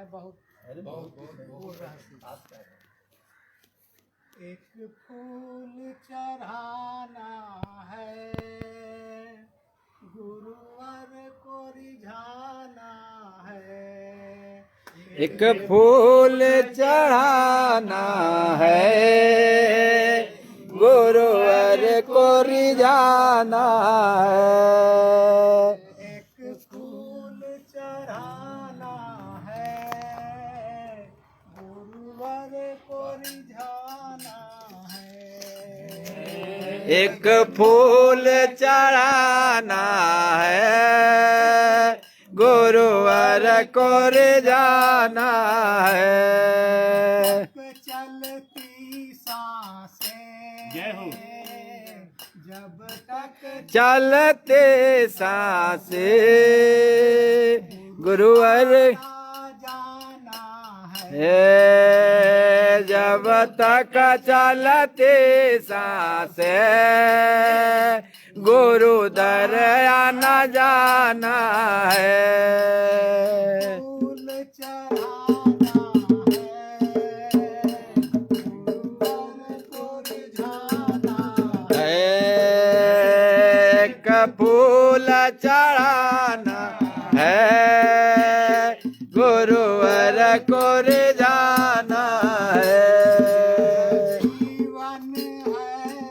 है बहुत बोल रहा है। एक फूल चढ़ाना है गुरुवर को रिझाना है। एक फूल चढ़ाना है गुरुवर को रिझाना है। एक फूल चढ़ाना है गुरुवर को रिझाना है। एक फूल चढ़ाना है गुरुवर को रिझाना है। चलती सांसें जब तक चलते सांसे गुरुवर जाना है। जब तक चलते सांसे गुरु दर आना जाना है। फूल चढ़ाना है गुरुवर को रिझाना एक फूल चढ़ाना है गुरुवर को रिझाना है। जीवन है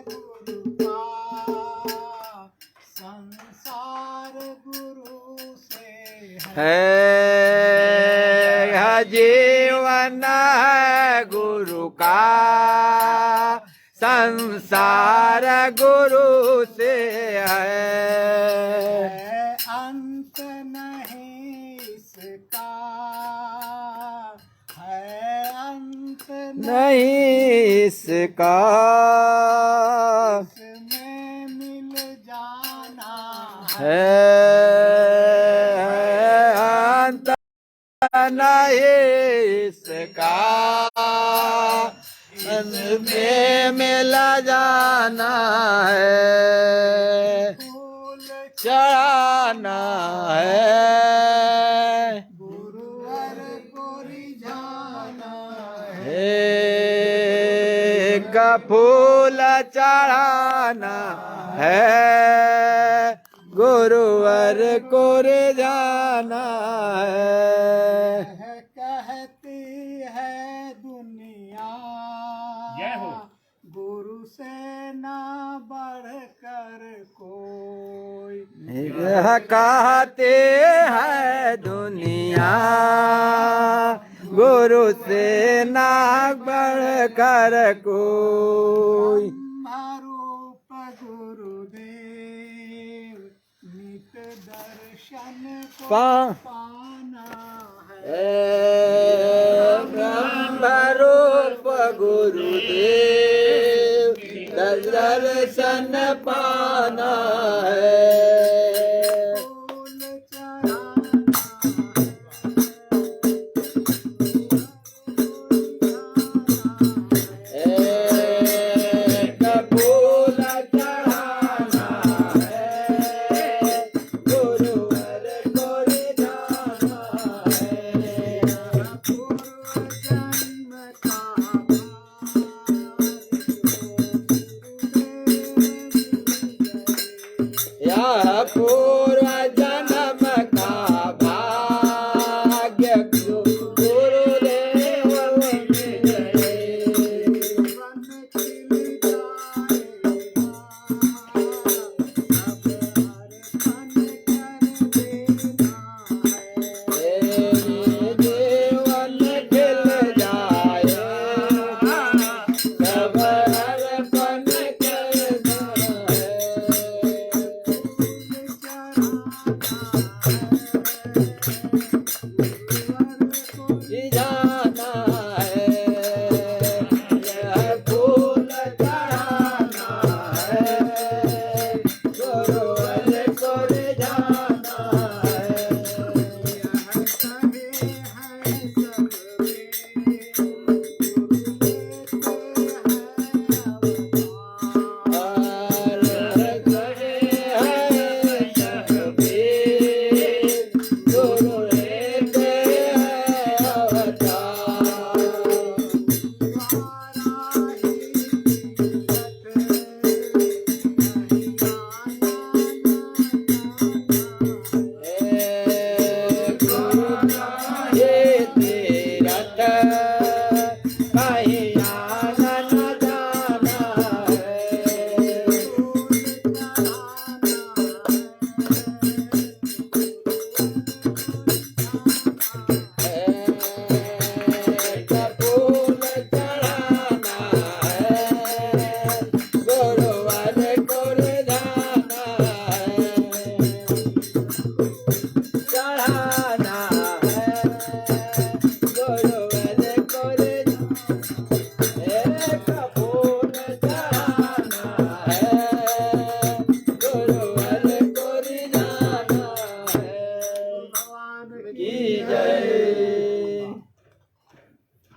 गुरु का संसार गुरु से है जीवन है गुरु का संसार गुरु से है। अंत नहीं इसका है अंत नहीं इसका में मिल जाना है। अंत नहीं इसका अंत में मिला जाना है। फूल चढ़ाना है गुरुवर को रिझाना एक फूल चढ़ाना है गुरुवर को रिझाना है। कहती है दुनिया गुरु से ना बढ़कर कोई। यह कहते हैं दुनिया गुरु से ना बढ़कर कोई। ब्रह्मरूप गुरुदेव नित दर्शन को पाना है। ब्रह्म रूप गुरुदेव दर्शन पाना है। फूल चढ़ाना एक फूल चढ़ाना है गुरुवर को रिझाना है। पूर्व जन्म का या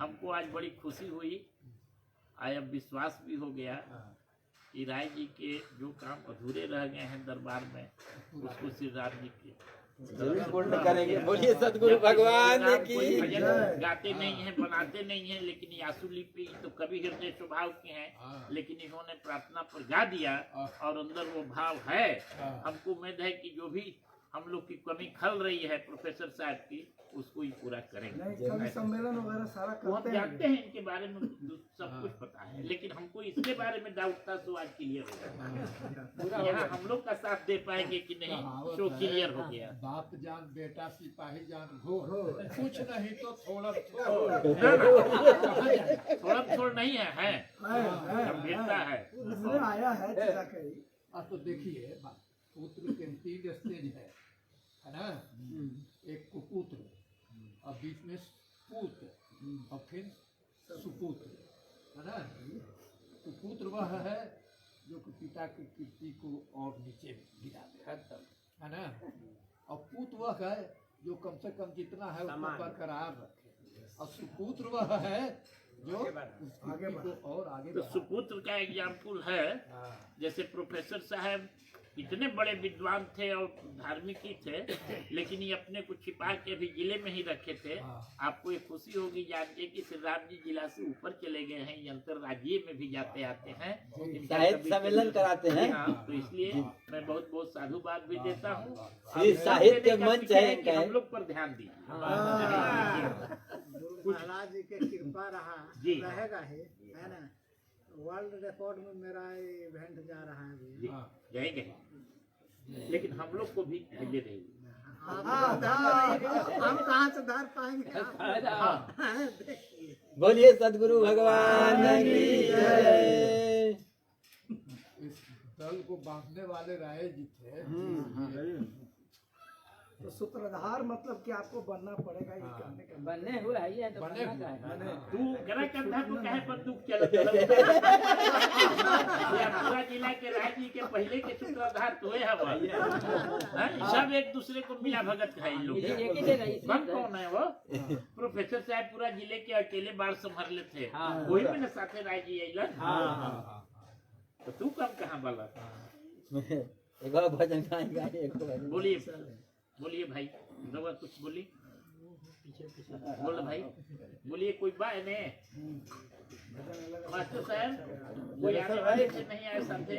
हमको आज बड़ी खुशी हुई, आज अब विश्वास भी हो गया कि राय जी के जो काम अधूरे रह गए हैं दरबार में, उसको श्री राम जी के जरूर पूर्ण करेंगे। बोलिए सदगुरु भगवान की कोई भजन जय। गाते नहीं है, बनाते नहीं है, लेकिन यासु लिपि तो कवि हृदय स्वभाव के हैं, लेकिन इन्होंने प्रार्थना पर गा दिया और अंदर वो भाव है। हमको उम्मीद है कि जो भी हम लोग की कमी खल रही है प्रोफेसर साहब की, उसको ही पूरा करेंगे। नहीं, कवि सम्मेलन वगैरह सारा वो हम करते जानते हैं। हैं इनके बारे में सब कुछ पता है, लेकिन हमको इसके बारे में डाउट था, सो आज क्लियर हो गया। यहाँ हम लोग का साथ दे पाएंगे कि नहीं, सो क्लियर हो गया। बाप जान बेटा सिपाही जान घोर कुछ नहीं तो थोड़ा थोड़ा थोड़ा नहीं है, है है। गंभीरता है। उसमें आया है चला कहीं। अब तो देखिए पुत्र के 3 स्टेज है ना। एक कुपुत्र और बीच में पुत्र और फिर सुपुत्र, है ना। कुपुत्र वह है जो कि पिता की कीर्ति को और नीचे गिरा दे, है ना। और पुत्र वह है जो कम से कम जितना है उसको बरकरार रखे, और सुपुत्र वह है जो उस कीर्ति को और आगे तो बढ़ाए। सुपुत्र का एग्जाम्पल है, जैसे प्रोफेसर साहब इतने बड़े विद्वान थे और धार्मिक ही थे, लेकिन ये अपने को छिपा के अभी जिले में ही रखे थे। आपको ये खुशी होगी जान के कि श्री राम जी जिला से ऊपर चले गए हैं, ये अंतर्राज्यीय में भी जाते आते हैं, इनका साहित्य कभी- सम्मेलन कराते हैं। हाँ, तो इसलिए मैं बहुत बहुत साधुवाद भी देता हूँ। श्री साहित्य मंच है कि इनका। हम लोग पर ध्यान दीजिए। महाराज जी की कृपा रहा जी। रहेगा ही, है ना। वर्ल्ड रिकॉर्ड में मेरा इवेंट जा रहा है अभी। जी, जाएंगे, लेकिन हम लोग को भी धैर्य रहेगी। हम कहाँ से धार पाएंगे। हाँ, देखिए, बोलिए सदगुरु भगवान की जय। इस दल को बांधने वाले राय जी थे। तो सूत्रधार मतलब कि आपको बनना पड़ेगा, ये कहने का बनने हुआ है ये तो बने बनना का है। तू करा कंधा तू कहे बंदूक चल पूरा जिला के राय जी के पहले के सूत्रधार तो है सब एक दूसरे को मिला भगत है इन लोग। ये एक ही जगह ही बम कौन है वो? प्रोफेसर साहब पूरा जिले के अकेले बाढ़ संभाल थे, हाँ। वही में न साथे राय जी अइलन। तो तू कब कहाँ वाला? एक और भजन गाएंगे, एक और भजन। बोलिए भाई, रवा कुछ बोली, बोलो भाई, बोलिए कोई बात ने मास्टर साहब कोई आने वाले से नहीं आए साथे।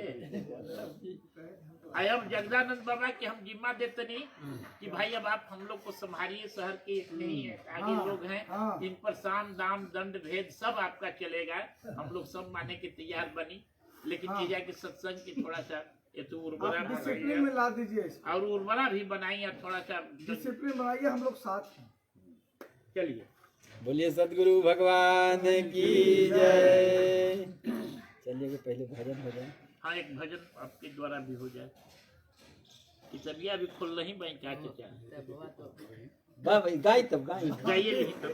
आई हम जगदानंद बाबा के हम जिम्मा देते नहीं कि भाई अब आप हम लोग को संभालिए, शहर के इतने ही आगे लोग हैं, इन पर साम दाम दंड भेद सब आपका चलेगा, हम लोग सब माने के तैयार बनी, लेकिन ये जाके सत्संग की थोड़ा सा ये तो उर्वरा आप डिसिप्लिन में ला दीजिए इसको। और उर्वरा भी बनाई और थोड़ा सा डिसिप्लिन बनाइए, हम लोग साथ हैं। चलिए। बोलिए सदगुरु भगवान की जय। चलिए कि पहले भजन हो जाए। हाँ, एक भजन आपके द्वारा भी हो जाए। कि तबिया भी खोल रही भाई, क्या चाचा वाह भाई, गाई तब गाई। जाइए नहीं तो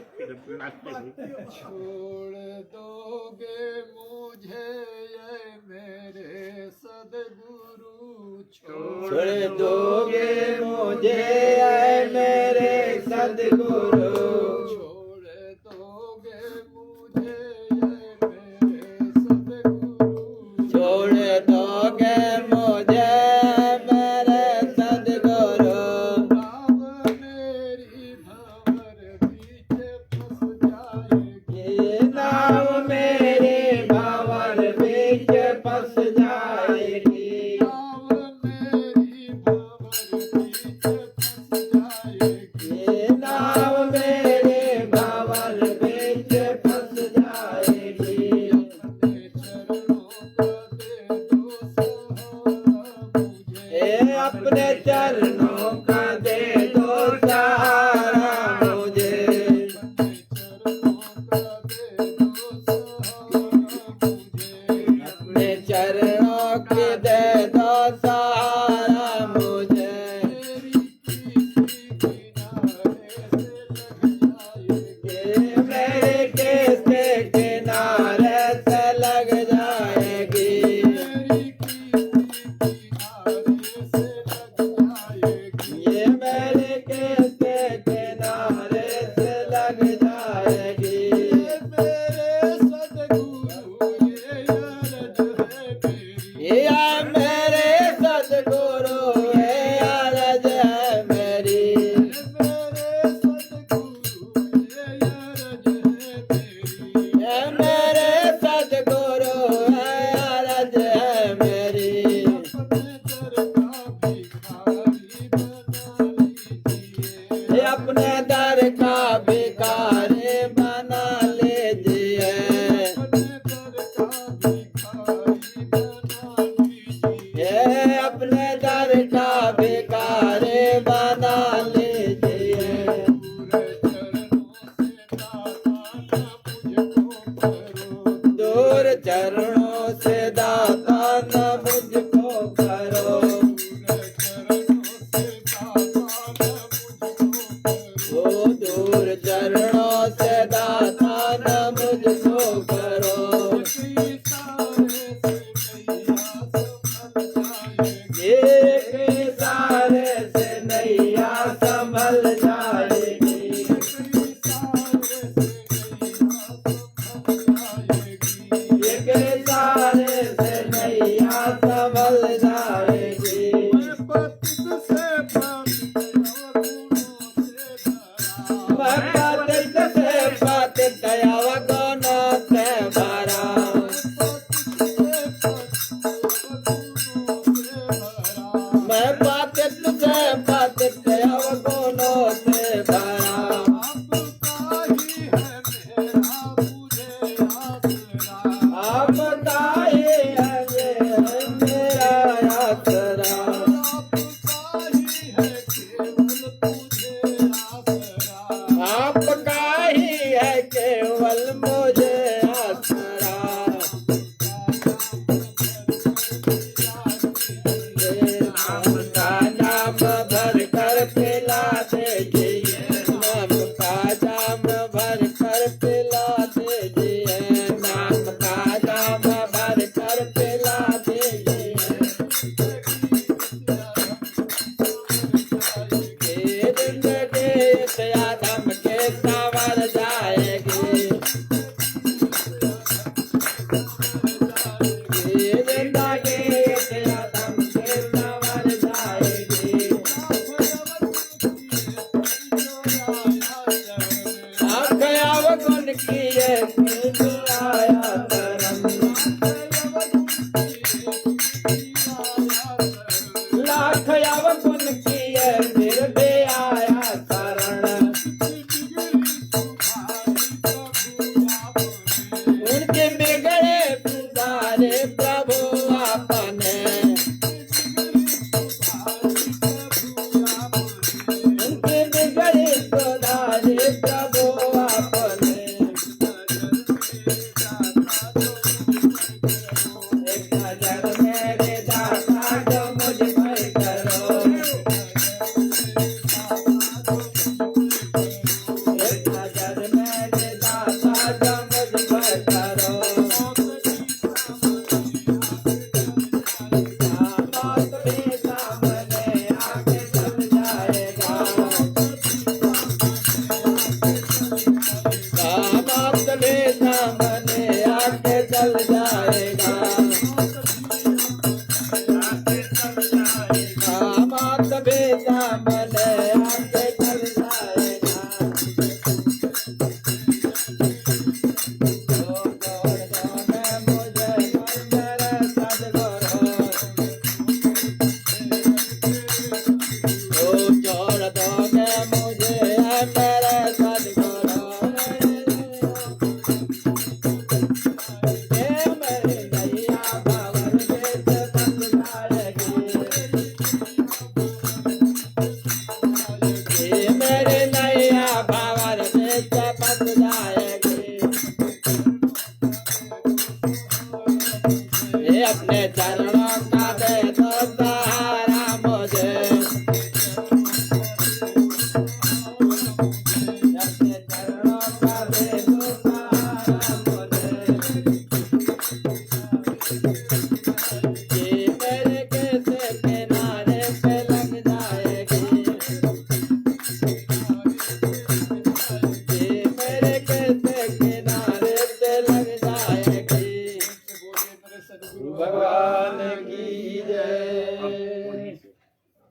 फिर नाचते हुए। छोड़ दोगे मुझे ये मेरे सदगुरु, छोड़ दोगे मुझे ऐ मेरे सदगुरु, छोड़ दोगे मुझे ये मेरे सदगुरु, छोड़ दोगे मुझे मेरे सदगुरु, नाव मेरी भंवर बीच फंस जाएगी, ये नाव मेरे भंवर बीच फंस जाएगी, नाव मेरी भंवर बीच फंस जाएगी, ये नाव चरणों से दाता न मुझको करो, वो दूर चरणों से दाता न मुझको करो। एक इशारे से नैया संभल जाएगी, एक इशारे से नैया संभल जाएगी। मैं पतित से पतित अवगुणों से भरा, मैं पतित से पतित अवगुणों से भरा। आपका ही है मेरा आसरा, आपका ही है केवल मुझे आसरा। आपका नाम भर कर पिला दीजिए, नाम का जाम भर कर पिला दीजिए, नाम का जाम भर कर पिला दीजिए। ये जिंदगी इस आदम के संवर जाएगी, ये जिंदगी इस आदम के संवर जाएगी। आखयाव गुण किए फिर आया करम, लाख याव गुण किए फिर भी आया शरण, उनके बिगड़े सुधारे प्रभु आपने, उनके बिगड़े सुधारे प्रभु आपने। एक नजर मेरे दाता जो मुझ पर करो, एक नजर मेरे दाता जो मुझ पर करो। मौत भी सामने आके चल जाएगा, मौत भी सामने आके चल जाएगा, मौत भी सामने आके चल जाएगा। छोड़ दोगे मुझे मेरे सदगुरु, ये मेरी नैया बावर बेच बन जाएगी, ये मेरी नैया बावर बेच बन जाएगी। ये अपने चरणों का दे दो सहारा मुझे, अपने चरणों का दे दो सहारा मुझे। ये मेरे कैसे किनारे पे लग जाएगी, ये मेरे कैसे किनारे पे लग जाएगी। भगवान की जय,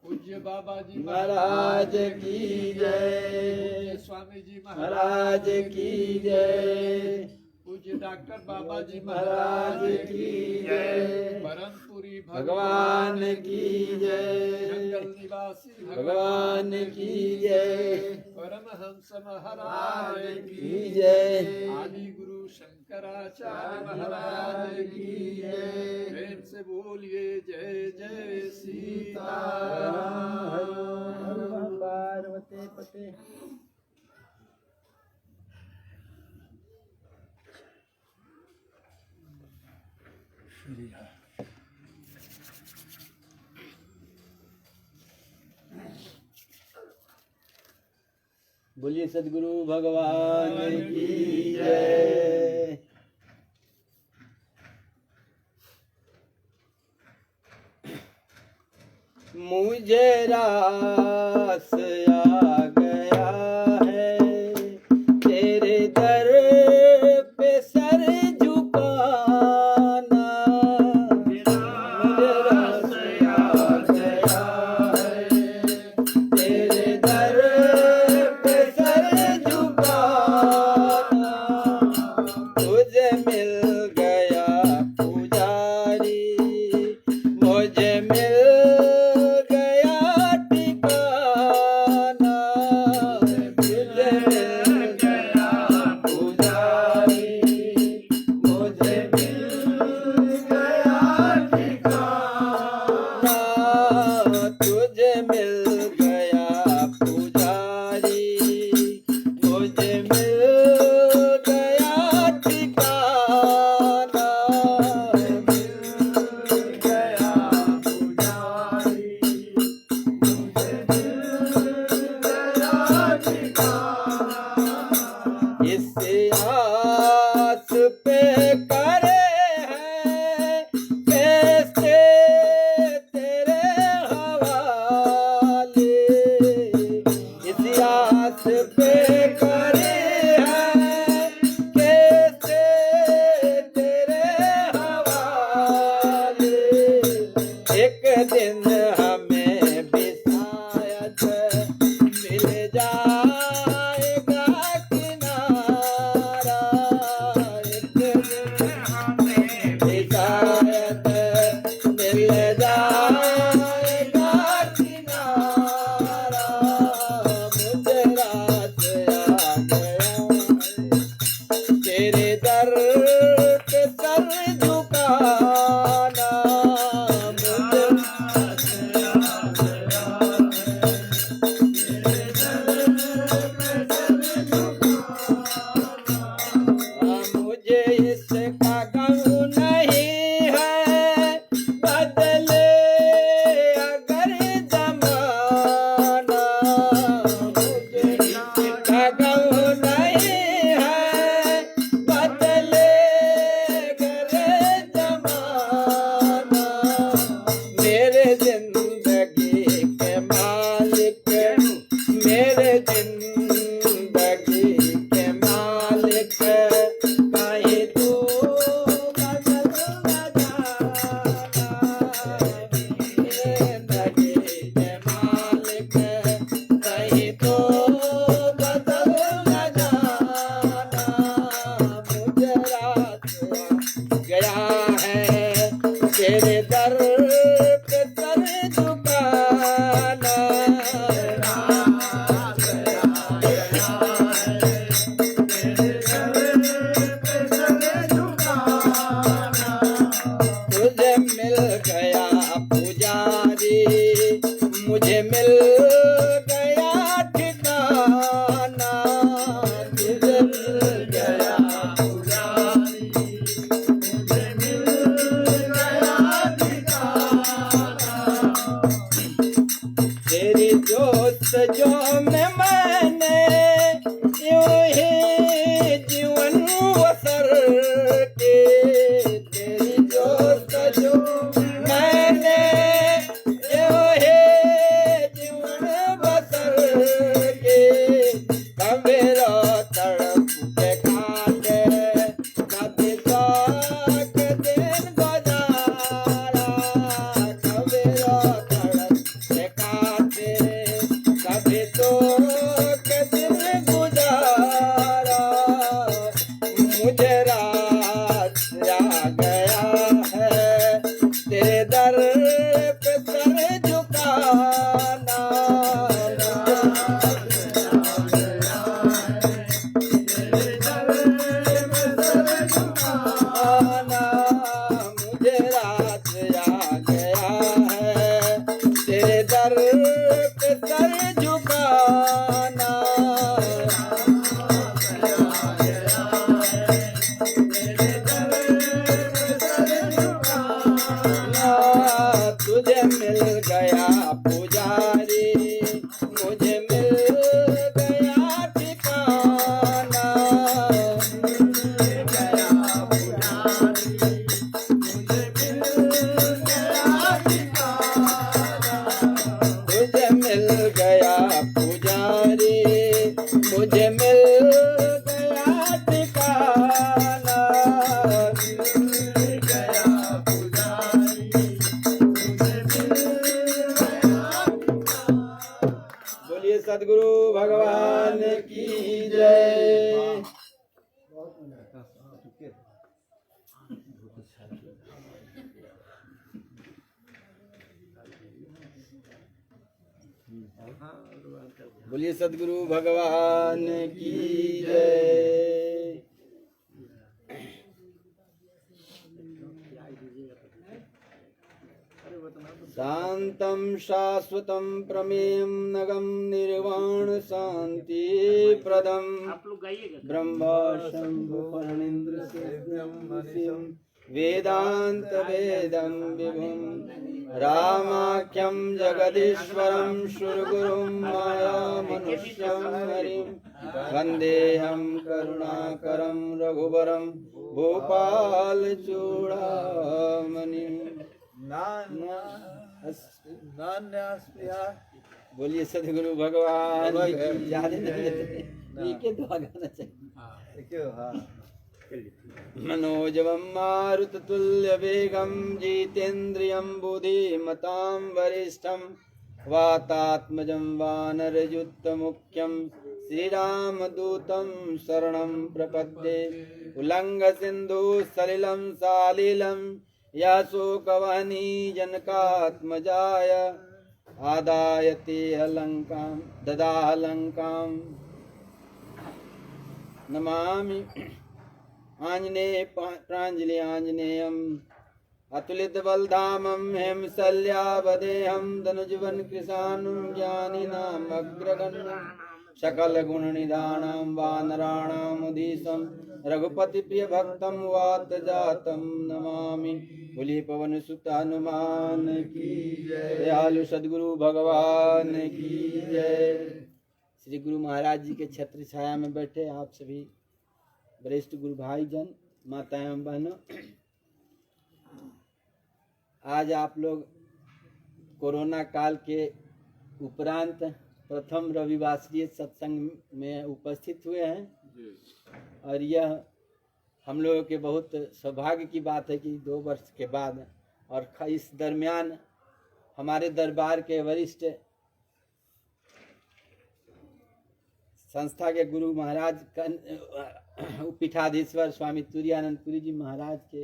पूज्य बाबा जी महाराज की जय, स्वामी जी महाराज की जय, पूज्य डॉक्टर बाबा जी महाराज की जय, परमपुरी भगवान की जय, जंगल निवासी भगवान की जय, परमहंस महाराज की जय, आदि गुरु शंकराचार्य महाराज की जय। प्रेम से बोलिए जय जय सीताराम। पार्वती पते। बोलिए सदगुरु भगवान की जय। मुझे रास आ गया है तेरे दर पे सर झुकाना। मुझे रास आ गया है तेरे दर पे सर झुकाना। तुझे मिल गया पुजारी, मुझे मिल गया ठिकाना। तुझे मिल गया बोलिए सदगुरु भगवान की जय। शांतं शाश्वतं प्रमेयं नगं निर्वाण शांति प्रदम आप लोग गाइएगा। ब्रह्म शंभु फणीन्द्र सेव्यं वेदांत वेदं विभुं रामाख्यं जगदीश्वरं सुरगुरुं मायामनुष्यं हरिं वन्देऽहं करुणाकरं रघुवरं भूपालचूडामणिं। बोलिए सदगुरु भगवान की ज्यादा नहीं ठीक है, दुआ गाना चाहिए। मनोजवं मारुततुल्यवेगं जितेन्द्रियं बुद्धिमतां वरिष्ठं वातात्मजं वानरयुक्तमुख्यं श्रीरामदूतं शरणं प्रपद्ये। उल्लङ्घसिन्धुसलिलं सालिलं याशोकवहनी जनकात्मजाय आदायते अलङ्कां ददालङ्कां नमामि आञ्जनेय प्राञ्जलि आञ्जनेयम् अतुलितबलधामं हेमशल्यावदेहं धनुजवन कृशानुं ज्ञानिनाम् अग्रगण्यं सकलगुणनिधानं वानराणामुधीशं रघुपतिप्रियभक्तं वातजातं नमामि। बोलिए पवन सुत हनुमान की जय। दयालु सदगुरु भगवान की जय। श्री गुरु महाराज जी के छत्र छाया में बैठे आप सभी वरिष्ठ गुरु भाई जन, माताएं एवं बहनों, आज आप लोग कोरोना काल के उपरांत प्रथम रविवासरीय सत्संग में उपस्थित हुए हैं और यह हम लोगों के बहुत सौभाग्य की बात है कि 2 वर्ष के बाद और इस दरमियान हमारे दरबार के वरिष्ठ संस्था के गुरु महाराज पीठाधीश्वर स्वामी तुरानंद पुरी जी महाराज के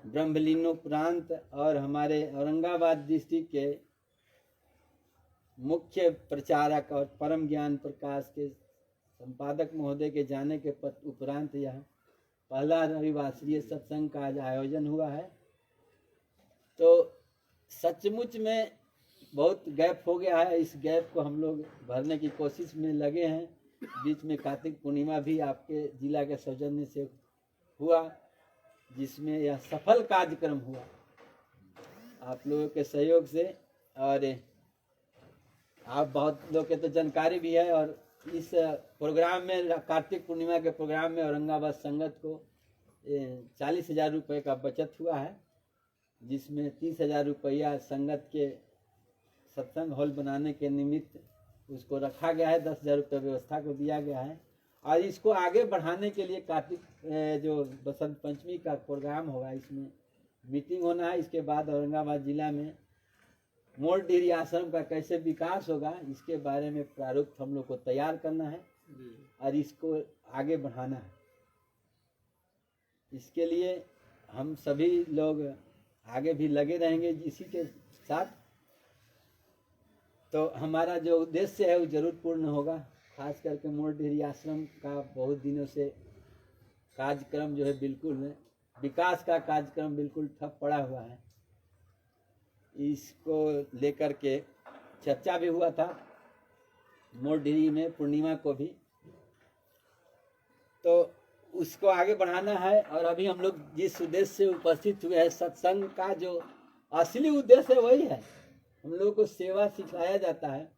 ब्रह्मलीनोपरांत और हमारे औरंगाबाद डिस्ट्रिक्ट के मुख्य प्रचारक और परम ज्ञान प्रकाश के संपादक महोदय के जाने के उपरांत यह पहला रविवासरीय सत्संग का आज आयोजन हुआ है। तो सचमुच में बहुत गैप हो गया है, इस गैप को हम लोग भरने की कोशिश में लगे हैं। बीच में कार्तिक पूर्णिमा भी आपके जिला के सौजन्य से हुआ, जिसमें यह सफल कार्यक्रम हुआ आप लोगों के सहयोग से, और आप बहुत लोग के तो जानकारी भी है। और इस प्रोग्राम में, कार्तिक पूर्णिमा के प्रोग्राम में औरंगाबाद संगत को 40,000 रुपये का बचत हुआ है, जिसमें 30,000 रुपया संगत के सत्संग हॉल बनाने के निमित्त उसको रखा गया है। 10,000 रुपये व्यवस्था को दिया गया है और इसको आगे बढ़ाने के लिए कार्तिक जो बसंत पंचमी का प्रोग्राम होगा, इसमें मीटिंग होना है। इसके बाद औरंगाबाद जिला में मोड़ डेयरी आश्रम का कैसे विकास होगा, इसके बारे में प्रारूप हम लोग को तैयार करना है और इसको आगे बढ़ाना है। इसके लिए हम सभी लोग आगे भी लगे रहेंगे इसी के साथ। तो हमारा जो उद्देश्य है वो जरूर पूर्ण होगा। खास करके मोड़ डेयरी आश्रम का बहुत दिनों से कार्यक्रम जो है बिल्कुल विकास का कार्यक्रम बिल्कुल ठप पड़ा हुआ है। इसको लेकर के चर्चा भी हुआ था मोड़ डेयरी में पूर्णिमा को भी, तो उसको आगे बढ़ाना है। और अभी हम लोग जिस उद्देश्य से उपस्थित हुए हैं, सत्संग का जो असली उद्देश्य है वही है। हम लोगों को सेवा सिखाया जाता है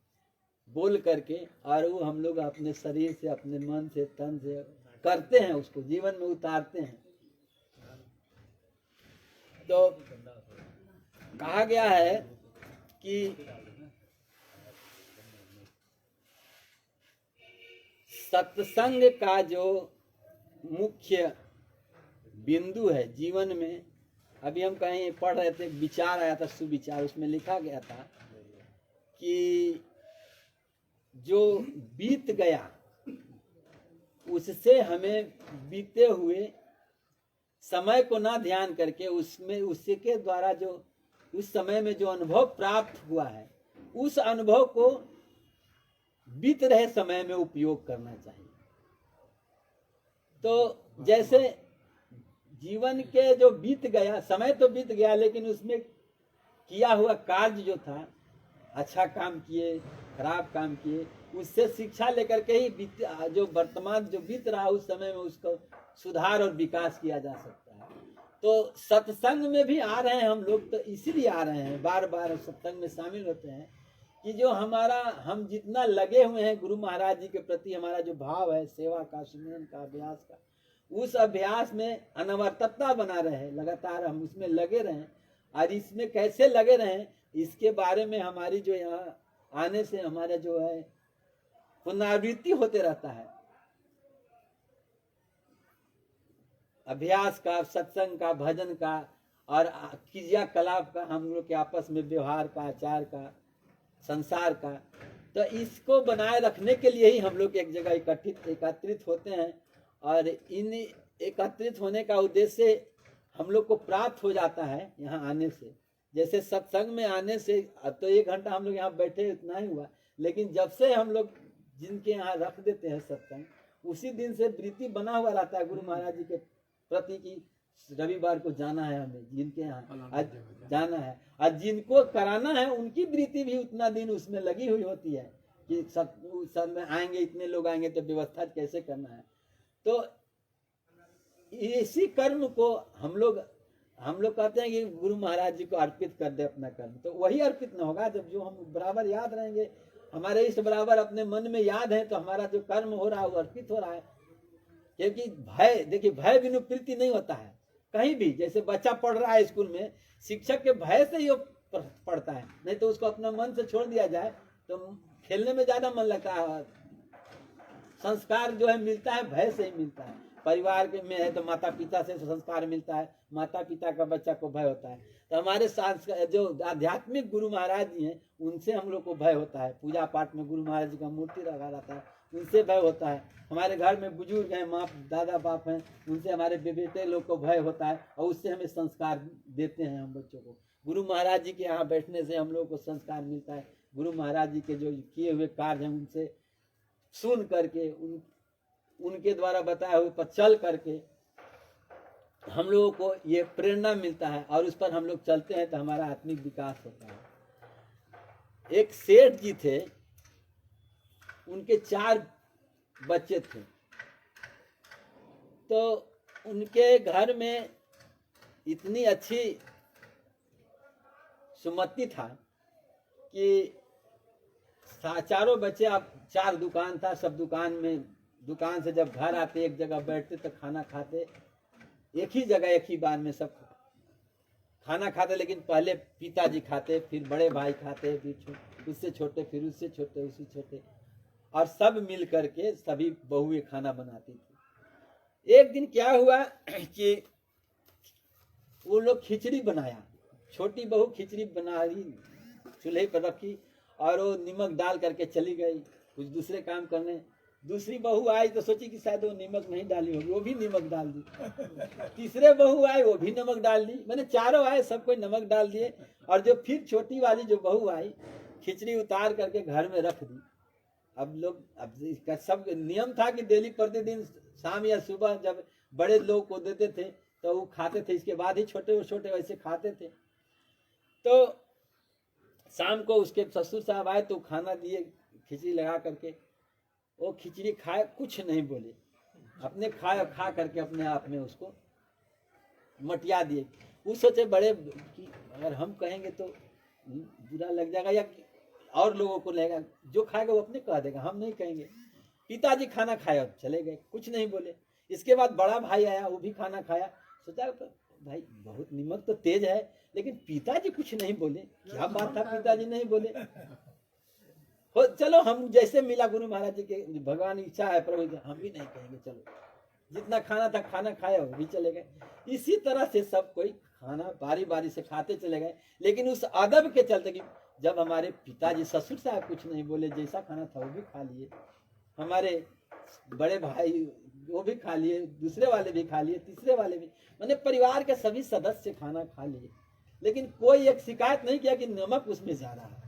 बोल करके, और वो हम लोग अपने शरीर से, अपने मन से, तन से करते हैं, उसको जीवन में उतारते हैं। तो कहा गया है कि सत्संग का जो मुख्य बिंदु है जीवन में, अभी हम कहीं पढ़ रहे थे, विचार आया था, सुविचार, उसमें लिखा गया था कि जो बीत गया उससे हमें बीते हुए समय को ना ध्यान करके उसमें उसके द्वारा जो उस समय में जो अनुभव प्राप्त हुआ है उस अनुभव को बीत रहे समय में उपयोग करना चाहिए। तो जैसे जीवन के जो बीत गया समय तो बीत गया, लेकिन उसमें किया हुआ कार्य जो था, अच्छा काम किए खराब काम किए, उससे शिक्षा लेकर के ही जो वर्तमान जो बीत रहा उस समय में उसको सुधार और विकास किया जा सकता है। तो सत्संग में भी आ रहे हैं हम लोग, तो इसीलिए आ रहे हैं, बार बार सत्संग में शामिल होते हैं कि जो हम जितना लगे हुए हैं गुरु महाराज जी के प्रति, हमारा जो भाव है सेवा का, सुमिरन का, अभ्यास का, उस अभ्यास में अनवरतता बना रहे, लगातार हम उसमें लगे रहें। और इसमें कैसे लगे रहें, इसके बारे में हमारी जो यहाँ आने से हमारा जो है पुनरावृत्ति होते रहता है, अभ्यास का, सत्संग का, भजन का और क्रियाकलाप का, हम लोग के आपस में व्यवहार का, आचार का, संसार का। तो इसको बनाए रखने के लिए ही हम लोग एक जगह एकत्रित होते हैं। और इन एकत्रित होने का उद्देश्य हम लोग को प्राप्त हो जाता है यहाँ आने से। जैसे सत्संग में आने से, अब तो 1 घंटा हम लोग यहाँ बैठे इतना ही हुआ, लेकिन जब से हम लोग जिनके यहाँ रख देते हैं सत्संग, उसी दिन से वृत्ति बना हुआ रहता है गुरु महाराज जी के प्रति की रविवार को जाना है, हमें जिनके यहाँ जाना है, और जिनको कराना है उनकी वृत्ति भी उतना दिन उसमें लगी हुई होती है कि सब में आएंगे, इतने लोग आएंगे तो व्यवस्था कैसे करना है। तो इसी कर्म को हम लोग कहते हैं कि गुरु महाराज जी को अर्पित कर दे अपना कर्म। तो वही अर्पित न होगा जब जो हम बराबर याद रहेंगे, हमारे इस बराबर अपने मन में याद है, तो हमारा जो कर्म हो रहा है वो अर्पित हो रहा है। क्योंकि भय, देखिए भय बिनु प्रीति नहीं होता है कहीं भी। जैसे बच्चा पढ़ रहा है स्कूल में, शिक्षक के भय से ही वो पढ़ता है, नहीं तो उसको अपना मन से छोड़ दिया जाए तो खेलने में ज्यादा मन लगता है। संस्कार जो है मिलता है भय से ही मिलता है। परिवार के में है तो माता पिता से संस्कार मिलता है, माता पिता का बच्चा को भय होता है। तो हमारे संस्कार जो आध्यात्मिक गुरु महाराज जी हैं उनसे हम लोग को भय होता है। पूजा पाठ में गुरु महाराज जी का मूर्ति लगा रहता है, उनसे भय होता है। हमारे घर में बुजुर्ग हैं, माँ दादा बाप हैं, उनसे हमारे बेटे लोग को भय होता है, और उससे हमें संस्कार देते हैं हम बच्चों को। गुरु महाराज जी के यहाँ बैठने से हम लोग को संस्कार मिलता है। गुरु महाराज जी के जो किए हुए कार्य हैं उनसे सुन करके, उनके द्वारा बताए हुए पर चल करके हम लोगों को ये प्रेरणा मिलता है, और उस पर हम लोग चलते हैं तो हमारा आत्मिक विकास होता है। एक सेठ जी थे, उनके 4 बच्चे थे। तो उनके घर में इतनी अच्छी सुमति था कि चारों बच्चे, अब 4 दुकान था, सब दुकान से जब घर आते एक जगह बैठते तो खाना खाते एक ही जगह, एक ही बार में सब खाना खाते। लेकिन पहले पिताजी खाते, फिर बड़े भाई खाते, फिर उससे छोटे, फिर उससे छोटे, उससे छोटे, और सब मिल करके सभी बहुएं खाना बनाती थी। एक दिन क्या हुआ कि वो लोग खिचड़ी बनाया, छोटी बहू खिचड़ी बना रही, चूल्हे पर रखी और वो नमक डाल करके चली गई कुछ दूसरे काम करने। दूसरी बहू आई तो सोची कि शायद वो नमक नहीं डाली होगी, वो भी नमक डाल दी। तीसरे बहू आए, वो भी नमक डाल दी। मैंने चारों आए, सब कोई नमक डाल दिए। और जो फिर छोटी वाली जो बहू आई, खिचड़ी उतार करके घर में रख दी। अब इसका सब नियम था कि डेली प्रतिदिन शाम या सुबह जब बड़े लोग को देते थे तो वो खाते थे, इसके बाद ही छोटे छोटे वैसे खाते थे। तो शाम को उसके ससुर साहब आए तो खाना दिए खिचड़ी लगा करके। वो खिचड़ी खाए, कुछ नहीं बोले, अपने खाए, खा करके अपने आप में उसको मटिया दिए। वो सोचे बड़े कि अगर हम कहेंगे तो बुरा लग जाएगा या और लोगों को लगेगा, जो खाएगा वो अपने कह देगा, हम नहीं कहेंगे। पिताजी खाना खाया, चले गए, कुछ नहीं बोले। इसके बाद बड़ा भाई आया, वो भी खाना खाया। सोचा भाई बहुत नमक तो तेज है, लेकिन पिताजी कुछ नहीं बोले, क्या बात था पिताजी नहीं बोले। हो चलो, हम जैसे मिला गुरु महाराज जी के, भगवान इच्छा है प्रभु, हम भी नहीं कहेंगे, चलो जितना खाना था खाना खाया, वो भी चले गए। इसी तरह से सब कोई खाना बारी बारी से खाते चले गए। लेकिन उस अदब के चलते कि जब हमारे पिताजी ससुर साहब कुछ नहीं बोले, जैसा खाना था वो भी खा लिए, हमारे बड़े भाई वो भी खा लिए, दूसरे वाले भी खा लिए, तीसरे वाले भी, मैंने परिवार के सभी सदस्य खाना खा लिए। लेकिन कोई एक शिकायत नहीं किया कि नमक उसमें ज्यादा है।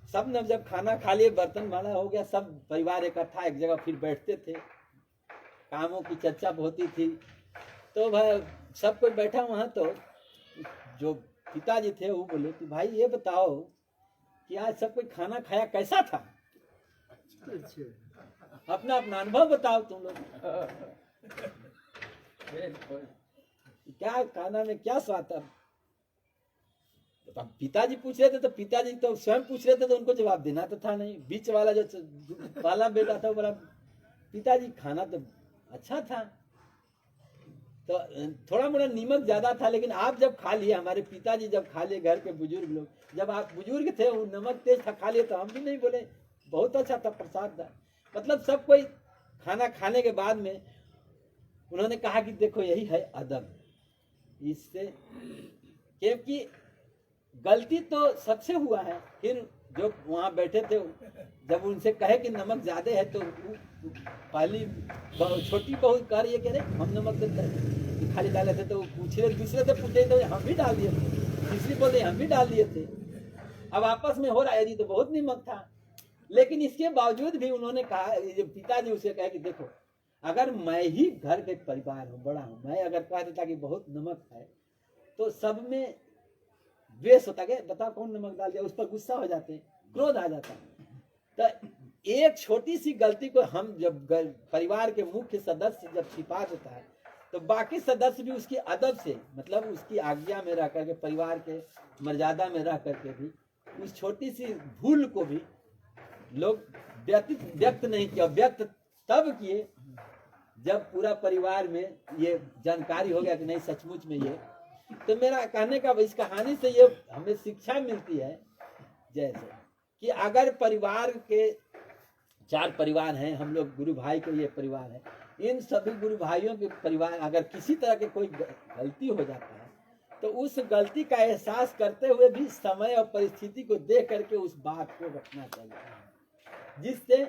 सब ने जब खाना खा लिए, बर्तन भाड़ा हो गया, सब परिवार इकट्ठा एक जगह फिर बैठते थे, कामों की चर्चा होती थी। तो भाई सब कोई बैठा वहाँ, तो जो पिताजी थे वो बोले कि भाई ये बताओ कि आज सब कोई खाना खाया कैसा था, अच्छा अपना अपना अनुभव बताओ तुम लोग, क्या खाना में क्या स्वाद था। तो पिताजी पूछ रहे थे, तो पिताजी तो स्वयं पूछ रहे थे, तो उनको जवाब देना तो था नहीं। बीच वाला जो पहला बेटा था वो बोला पिताजी खाना तो अच्छा था, तो थोड़ा मोड़ा नीमक ज्यादा था, लेकिन आप जब खा लिए, हमारे पिताजी जब खा लिए, घर के बुजुर्ग लोग, जब आप बुजुर्ग थे वो नमक तेज था, खा लिए, तो हम भी नहीं बोले बहुत अच्छा था, प्रसाद था। मतलब सब कोई खाना खाने के बाद में उन्होंने कहा कि देखो यही है अदब। इससे क्योंकि गलती तो सबसे हुआ है, फिर जो वहाँ बैठे थे जब उनसे कहे कि नमक ज्यादा है, तो पहली छोटी बहू कह रही है कि अरे हम नमक देते हैं, खाली डाले थे, तो पूछ रहे, दूसरे से पूछे तो हम भी डाल दिए थे, तीसरी बोले हम भी डाल दिए थे। अब आपस में हो रहा है जी, तो बहुत नमक था, लेकिन इसके बावजूद भी उन्होंने कहा, जो पिताजी उसे कहे कि देखो अगर मैं ही घर के परिवार हूँ, बड़ा हूँ, मैं अगर कह देता कि बहुत नमक है, तो सब में द्वेष होता है, बताओ कौन नमक डाल दिया, उस पर गुस्सा हो जाते हैं, क्रोध आ जाता है। तो एक छोटी सी गलती को हम जब परिवार के मुख्य सदस्य जब छिपा देता है, तो बाकी सदस्य भी उसकी अदब से, मतलब उसकी आज्ञा में रह करके, परिवार के मर्यादा में रह करके भी उस छोटी सी भूल को भी लोग व्यक्त नहीं किया। व्यक्त तब किए जब पूरा परिवार में ये जानकारी हो गया कि नहीं सचमुच में ये। तो मेरा कहने का इस कहानी से ये हमें शिक्षा मिलती है, जैसे कि अगर परिवार के 4 परिवार हैं, हम लोग गुरु भाई के ये परिवार है, इन सभी गुरु भाइयों के परिवार अगर किसी तरह के कोई गलती हो जाता है, तो उस गलती का एहसास करते हुए भी समय और परिस्थिति को देख करके उस बात को रखना चाहिए, जिससे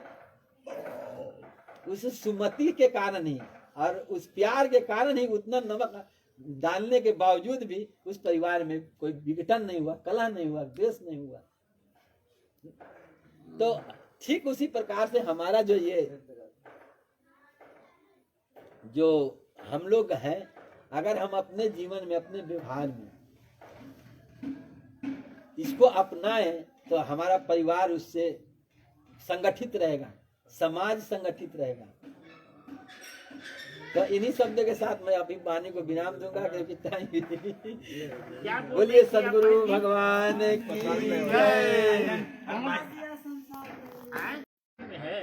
उस सुमति के कारण ही और उस प्यार के कारण ही उतना नमक डालने के बावजूद भी उस परिवार में कोई विघटन नहीं हुआ, कलह नहीं हुआ, द्वेष नहीं हुआ। तो ठीक उसी प्रकार से हमारा जो हम लोग हैं, अगर हम अपने जीवन में, अपने व्यवहार में इसको अपनाएं, तो हमारा परिवार उससे संगठित रहेगा, समाज संगठित रहेगा। तो इन्हीं शब्दों के साथ मैं अभी वाणी को विराम दूंगा, क्योंकि बोलिए सदगुरु भगवान की जय। है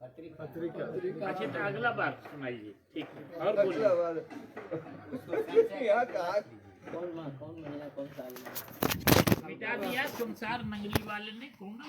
अच्छा, तो अगला बार सुनाइए, ठीक है, और बोलिए। कौन महीना कौन साल में मिटा दिया संसार मंगली वाले ने, कौन ना